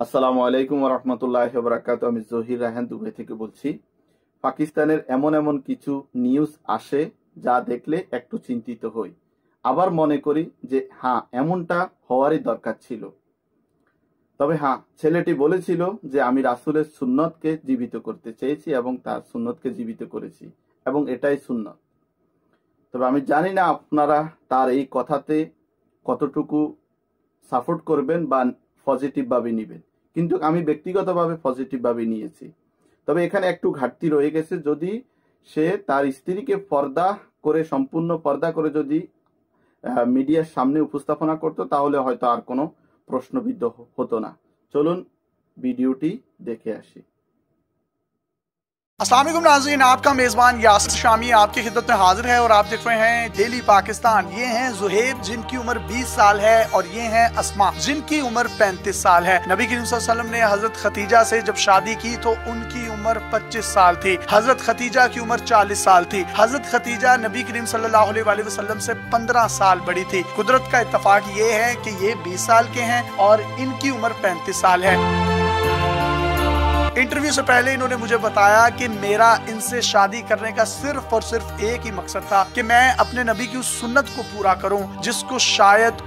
আসসালামু আলাইকুম ওয়া রাহমাতুল্লাহি ওয়া বারাকাতুহু। আমি জহির রায়হান দুবাই থেকে বলছি। পাকিস্তানের এমন এমন কিছু নিউজ আসে যা দেখলে একটু চিন্তিত হই, আবার মনে করি যে হ্যাঁ, এমনটা হওয়ারই দরকার ছিল। তবে হ্যাঁ, ছেলেটি বলেছিল যে আমি রাসূলের সুন্নতকে জীবিত করতে চেয়েছি এবং তার সুন্নতকে জীবিত করেছি এবং এটাই সুন্নত। তবে আমি জানি না আপনারা তার এই কথাতে কতটুকু সাপোর্ট করবেন বা পজিটিভ ভাবে নিবেন, কিন্তু আমি ব্যক্তিগতভাবে পজিটিভ ভাবে নিয়েছি। তবে এখানে একটু ঘাটতি রয়ে গেছে। যদি সে তার স্ত্রীকে পর্দা করে, সম্পূর্ণ পর্দা করে যদি মিডিয়ার সামনে উপস্থাপনা করতো, তাহলে হয়তো আর কোনো প্রশ্নবিদ্ধ হতো না। চলুন ভিডিওটি দেখে আসি। अस्सलाम वालेकुम नाज़रीन, आपका मेज़बान यासिर शामी आपकी खिदमत में हाजिर है और आप देख रहे हैं डेली पाकिस्तान। ये हैं ज़ुहैब जिनकी उम्र 20 साल है और ये हैं अस्मा जिनकी उम्र 35 साल है। नबी करीम सल्लल्लाहु अलैहि वसल्लम ने हजरत खतीजा से जब शादी की तो उनकी उम्र 25 साल थी। हजरत खतीजा की उम्र 40 साल थी। हजरत खतीजा नबी करीम सल्लल्लाहु अलैहि वसल्लम से 15 साल बड़ी थी। कुदरत का इत्तफाक ये है कि ये 20 साल के हैं और इनकी उम्र 35 साल है। इंटरव्यू से पहले इन्होंने मुझे बताया कि मेरा इनसे शादी करने का सिर्फ और सिर्फ एक ही मकसद था कि मैं अपने नबी की उस सुन्नत को पूरा करूं जिसको शायद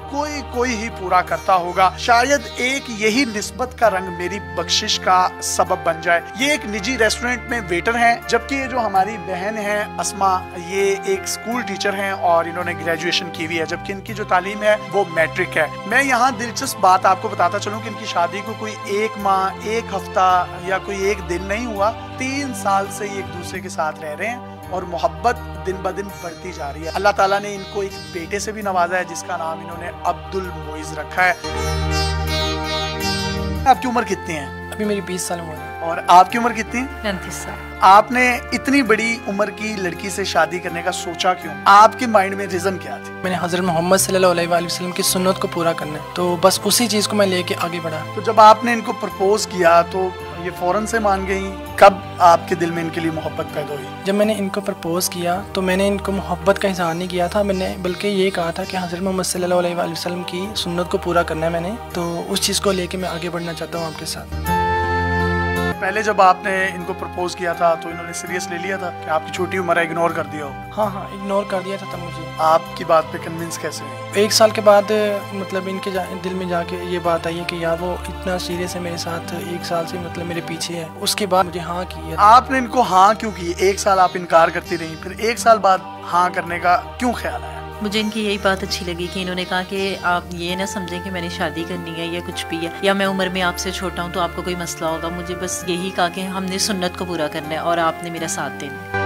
कोई ही पूरा करता होगा। शायद एक यही निस्बत का रंग मेरी बख्शिश का सबब बन जाए। ये एक निजी रेस्टोरेंट में वेटर हैं, जबकि ये जो हमारी बहन है अस्मा, ये एक स्कूल टीचर हैं और इन्होंने ग्रेजुएशन की हुई है, जबकि इनकी जो तालीम है वो मैट्रिक है। मैं यहाँ दिलचस्प बात आपको बताता चलूँ कि इनकी शादी को कोई 1 माह 1 हफ्ता या कोई 1 दिन नहीं हुआ, 3 साल से ये एक दूसरे के साथ रह रहे हैं और मोहब्बत दिन ब दिन बढ़ती जा रही है। अल्लाह ताला ने इनको एक बेटे से भी नवाजा है जिसका नाम इन्होंने अब्दुल मोइज रखा है। आपकी उम्र कितनी है? अभी मेरी 20 साल उम्र है। और आपकी उम्र कितनी? 35 साल। आपने इतनी बड़ी उम्र की लड़की से शादी करने का सोचा क्यों? आपके माइंड में रीजन क्या थी? मैंने हजरत मोहम्मद सल्लल्लाहु अलैहि वसल्लम की सुन्नत को पूरा करना है, तो बस उसी चीज को मैं लेके आगे बढ़ा। तो जब आपने इनको प्रपोज किया तो ये फौरन से मान गई? कब आपके दिल में इनके लिए मोहब्बत पैदा हुई? जब मैंने इनको प्रपोज किया तो मैंने इनको मोहब्बत का इजहार नहीं किया था, मैंने बल्कि ये कहा था कि हजरत मोहम्मद सल्लल्लाहु अलैहि वसल्लम की सुन्नत को पूरा करना है मैंने, तो उस चीज़ को लेके मैं आगे बढ़ना चाहता हूँ आपके साथ। पहले जब आपने इनको प्रपोज किया था तो इन्होंने सीरियस ले लिया था कि आपकी छोटी उम्र है, इग्नोर कर दिया हो? हाँ, इग्नोर कर दिया था तब मुझे। आपकी बात पे कन्विंस कैसे हुई? 1 साल के बाद मतलब इनके दिल में जाके ये बात आई है कि यार वो इतना सीरियस है मेरे साथ, 1 साल से मतलब मेरे पीछे है। उसके बाद मुझे हाँ की है। आपने इनको हाँ क्यों की? 1 साल आप इनकार करती रही, फिर 1 साल बाद हाँ करने का क्यों ख्याल आया? मुझे इनकी यही बात अच्छी लगी कि इन्होंने कहा कि आप ये ना समझें कि मैंने शादी करनी है या कुछ भी है, या मैं उम्र में आपसे छोटा हूँ तो आपको कोई मसला होगा। मुझे बस यही कहा कि हमने सुन्नत को पूरा करना है और आपने मेरा साथ देना।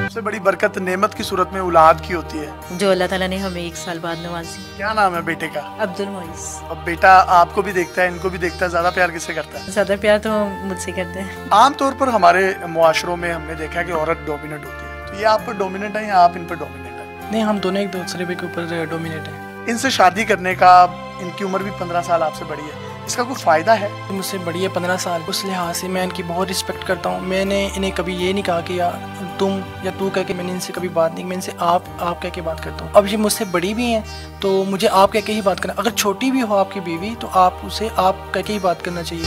सबसे बड़ी बरकत नेमत की सूरत में औलाद की होती है, जो अल्लाह ताला ने हमें 1 साल बाद नवाजी। क्या नाम है बेटे का? अब्दुल मोइज। अब बेटा आपको भी देखता है, इनको भी देखता है, ज्यादा प्यार किससे करता है? ज्यादा प्यार तो मुझसे करते हैं। आमतौर पर हमारे मुआशरों में हमने देखा है कि औरत डोमिनेट होती है, तो ये आप पर डोमिनेट है या आप इन पर डोमिनेट है? नहीं, हम दोनों एक दूसरे के ऊपर डोमिनेट है। इनसे शादी करने का, इनकी उम्र भी 15 साल आपसे बड़ी है, इसका कोई फायदा है? मुझसे बड़ी है 15 साल, उस लिहाज से मैं इनकी बहुत रिस्पेक्ट करता हूँ। मैंने इन्हें कभी ये नहीं कहा कि यार तुम या तू कह के, मैंने इनसे कभी बात नहीं, मैं इनसे आप कह के बात करता हूँ। अब ये मुझसे बड़ी भी हैं तो मुझे आप कह के ही बात करना। अगर छोटी भी हो आपकी बीवी तो आप उसे आप कह के ही बात करना चाहिए।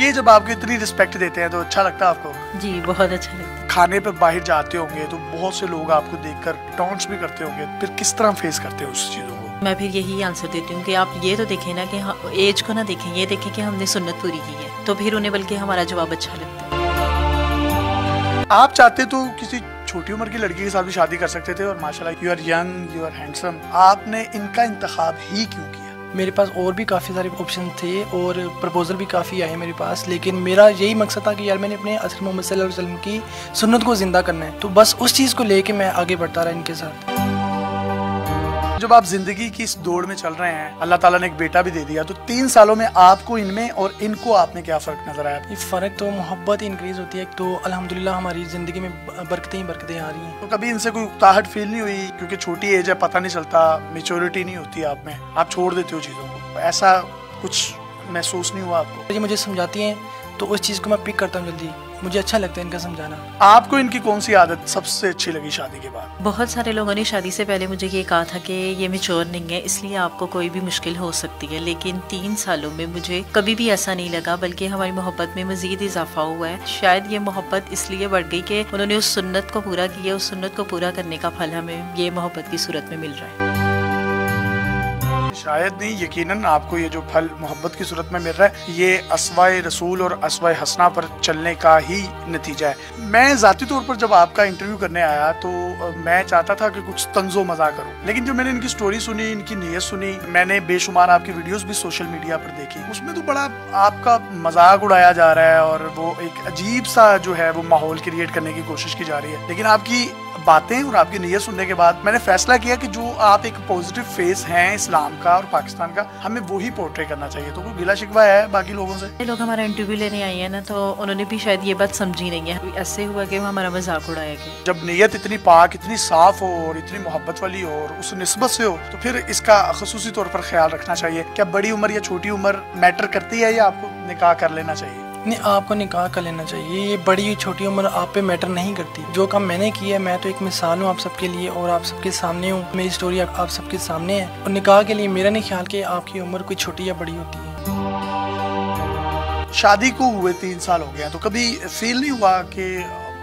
ये जब आपको इतनी रिस्पेक्ट देते हैं तो अच्छा लगता है आपको? जी, बहुत अच्छा लगता है। खाने पे बाहर जाते होंगे तो बहुत से लोग आपको देखकर टॉन्ट्स भी करते होंगे, फिर किस तरह फेस करते हो उस चीजों को? मैं फिर यही आंसर देती हूँ कि आप ये तो देखें ना कि एज को ना देखें, ये देखें कि हमने सुन्नत पूरी की है, तो फिर उन्हें बल्कि हमारा जवाब अच्छा लगता है। आप चाहते तो किसी छोटी उम्र की लड़की के साथ भी शादी कर सकते थे और माशाल्लाह you are young, you are handsome, आपने इनका इंतखाब ही क्यों किया? मेरे पास और भी काफ़ी सारे ऑप्शन थे और प्रपोजल भी काफ़ी आए मेरे पास, लेकिन मेरा यही मकसद था कि यार मैंने अपने हज़रत मोहम्मद सल्लल्लाहु अलैहि वसल्लम की सुन्नत को ज़िंदा करना है, तो बस उस चीज़ को लेके मैं आगे बढ़ता रहा इनके साथ। जब आप जिंदगी की इस दौड़ में चल रहे हैं, अल्लाह ताला ने एक बेटा भी दे दिया, तो 3 सालों में आपको इनमें और इनको आप में क्या फ़र्क नज़र आया? ये फ़र्क तो मोहब्बत इंक्रीज़ होती है, तो अल्हम्दुलिल्लाह हमारी ज़िंदगी में बरकतें ही बरकतें आ रही हैं। तो कभी इनसे कोई उकताहट फील नहीं हुई? क्योंकि छोटी एज है, पता नहीं चलता, मेच्योरिटी नहीं होती आप में, आप छोड़ देते हो चीज़ों को, ऐसा कुछ महसूस नहीं हुआ आपको? ये मुझे समझाती हैं तो उस चीज़ को मैं पिक करता हूँ जल्दी, मुझे अच्छा लगता है इनका समझाना। आपको इनकी कौन सी आदत सबसे अच्छी लगी शादी के बाद? बहुत सारे लोगों ने शादी से पहले मुझे ये कहा था कि ये मैच्योर नहीं है, इसलिए आपको कोई भी मुश्किल हो सकती है, लेकिन 3 सालों में मुझे कभी भी ऐसा नहीं लगा, बल्कि हमारी मोहब्बत में मजीद इजाफा हुआ है। शायद ये मोहब्बत इसलिए बढ़ गई कि उन्होंने उस सुन्नत को पूरा किया, उस सुन्नत को पूरा करने का फल हमें ये मोहब्बत की सूरत में मिल रहा है। शायद नहीं, यकीनन आपको ये जो फल मोहब्बत की सूरत में मिल रहा है, ये अस्वाए रसूल और अस्वाए हसना पर चलने का ही नतीजा है। मैं जाती तौर पर जब आपका इंटरव्यू करने आया तो मैं चाहता था कि कुछ तंजो मजा करूं, लेकिन जब मैंने इनकी स्टोरी सुनी, इनकी नीयत सुनी, मैंने बेशुमार आपकी वीडियोस भी सोशल मीडिया पर देखी, उसमें तो बड़ा आपका मजाक उड़ाया जा रहा है और वो एक अजीब सा जो है वो माहौल क्रिएट करने की कोशिश की जा रही है। लेकिन आपकी बातें और आपकी नीयत सुनने के बाद मैंने फैसला किया कि जो आप एक पॉजिटिव फेस हैं इस्लाम का और पाकिस्तान का, हमें वही पोर्ट्रे करना चाहिए। तो कोई गिला शिकवा है बाकी लोगों से? ये लोग हमारा इंटरव्यू लेने आए हैं ना, तो उन्होंने भी शायद ये बात समझी नहीं है, ऐसे हुआ कि हमारा मजाक उड़ाया गया। जब नीयत इतनी पाक, इतनी साफ हो और इतनी मोहब्बत वाली हो और उस निस्बत से हो, तो फिर इसका खसूसी तौर पर ख्याल रखना चाहिए। क्या बड़ी उम्र या छोटी उम्र मैटर करती है या आपको निकाह कर लेना चाहिए? नहीं, आपको निकाह कर लेना चाहिए। ये बड़ी छोटी उम्र आप पे मैटर नहीं करती। जो काम मैंने किया है, मैं तो एक मिसाल हूँ आप सबके लिए और आप सबके सामने हूँ, मेरी स्टोरी आप सबके सामने है। और निकाह के लिए मेरा नहीं ख्याल कि आपकी उम्र कोई छोटी या बड़ी होती है। शादी को हुए 3 साल हो गए हैं, तो कभी फील नहीं हुआ कि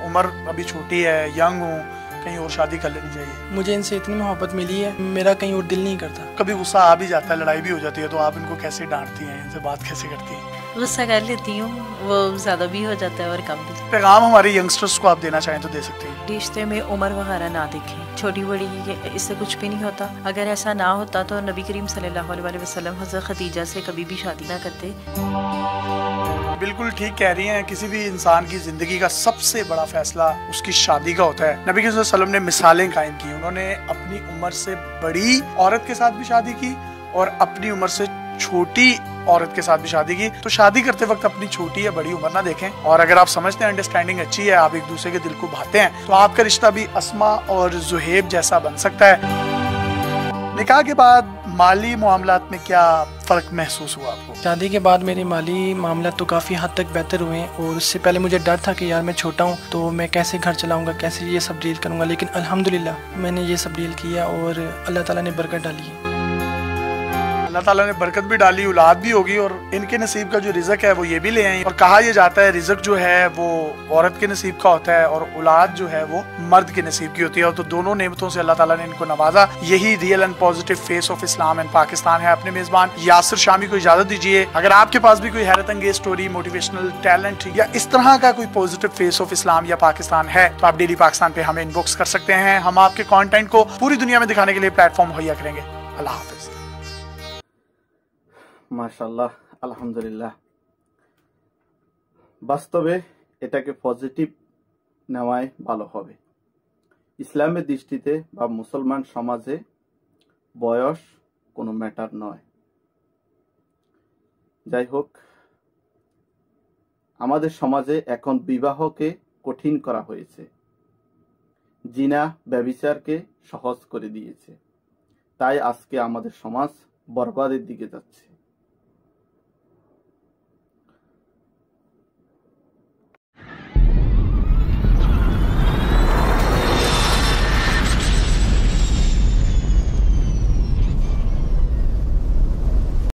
उम्र अभी छोटी है, यंग हूँ, कहीं और शादी कर लेनी चाहिए? मुझे इनसे इतनी मोहब्बत मिली है, मेरा कहीं और दिल नहीं करता। कभी गुस्सा आ भी जाता है, लड़ाई भी हो जाती है, तो आप इनको कैसे डांटती हैं, इनसे बात कैसे करती हैं? गुस्सा कर लेती हूँ, वो ज्यादा भी हो जाता है और कम भी। पैगाम हमारे यंगस्टर्स को आप देना चाहें तो दे सकते हैं। रिश्ते में उम्र वगैरह ना देखें, छोटी बड़ी इससे कुछ भी नहीं होता। अगर ऐसा ना होता तो नबी करीम सल्लल्लाहु अलैहि वसल्लम हज़रत खदीजा से कभी भी शादी ना करते। बिल्कुल ठीक कह रही हैं। किसी भी इंसान की जिंदगी का सबसे बड़ा फैसला उसकी शादी का होता है। नबी करीम सल्लल्लाहु अलैहि वसल्लम ने मिसालें कायम की। उन्होंने अपनी उम्र से बड़ी औरत के साथ भी शादी की और अपनी उम्र से छोटी औरत के साथ भी शादी की। तो शादी करते वक्त अपनी छोटी या बड़ी उम्र ना देखें, और अगर आप समझते हैं अंडरस्टैंडिंग अच्छी है, आप एक दूसरे के दिल को भाते हैं, तो आपका रिश्ता भी अस्मा और जुहेब जैसा बन सकता है। निकाह के बाद माली मामलात में क्या फर्क महसूस हुआ आपको? शादी के बाद मेरे माली मामला तो काफ़ी हद तक बेहतर हुए हैं, और उससे पहले मुझे डर था कि यार मैं छोटा हूँ तो मैं कैसे घर चलाऊँगा, कैसे ये सब डील करूँगा। लेकिन अल्हम्दुलिल्लाह मैंने ये सब डील किया और अल्लाह ताला ने बरकत डाली है। अल्लाह ताला ने बरकत भी डाली, औलाद भी होगी, और इनके नसीब का जो रिज़्क है वो ये भी ले आई। और कहा यह जाता है रिज़्क जो है वो औरत के नसीब का होता है और औलाद जो है वो मर्द के नसीब की होती है। तो दोनों नेमतों से अल्लाह ताला ने इनको नवाजा। यही real and positive face of Islam and Pakistan है। अपने मेजबान यासिर शामी को इजाजत दीजिए। अगर आपके पास भी कोई हैरत अंगेज स्टोरी, मोटिवेशनल टैलेंट या इस तरह का कोई पॉजिटिव फेस ऑफ इस्लाम या पाकिस्तान है, तो आप डेली पाकिस्तान पे हमें इनबॉक्स कर सकते हैं। हम आपके कंटेंट को पूरी दुनिया में दिखाने के लिए प्लेटफॉर्म मुहैया करेंगे। अल्लाह हाफिज। মাশাআল্লাহ, আলহামদুলিল্লাহ। বাস্তবে এটাকে পজিটিভ নেওয়াই ভালো হবে। ইসলামের দৃষ্টিতে বা মুসলমান সমাজে বয়স কোনো ম্যাটার নয়। যাই হোক, আমাদের সমাজে এখন বিবাহকে কঠিন করা হয়েছে, জিনা ব্যভিচারকে সহজ করে দিয়েছে। তাই আজকে আমাদের সমাজ বরবাদের দিকে যাচ্ছে।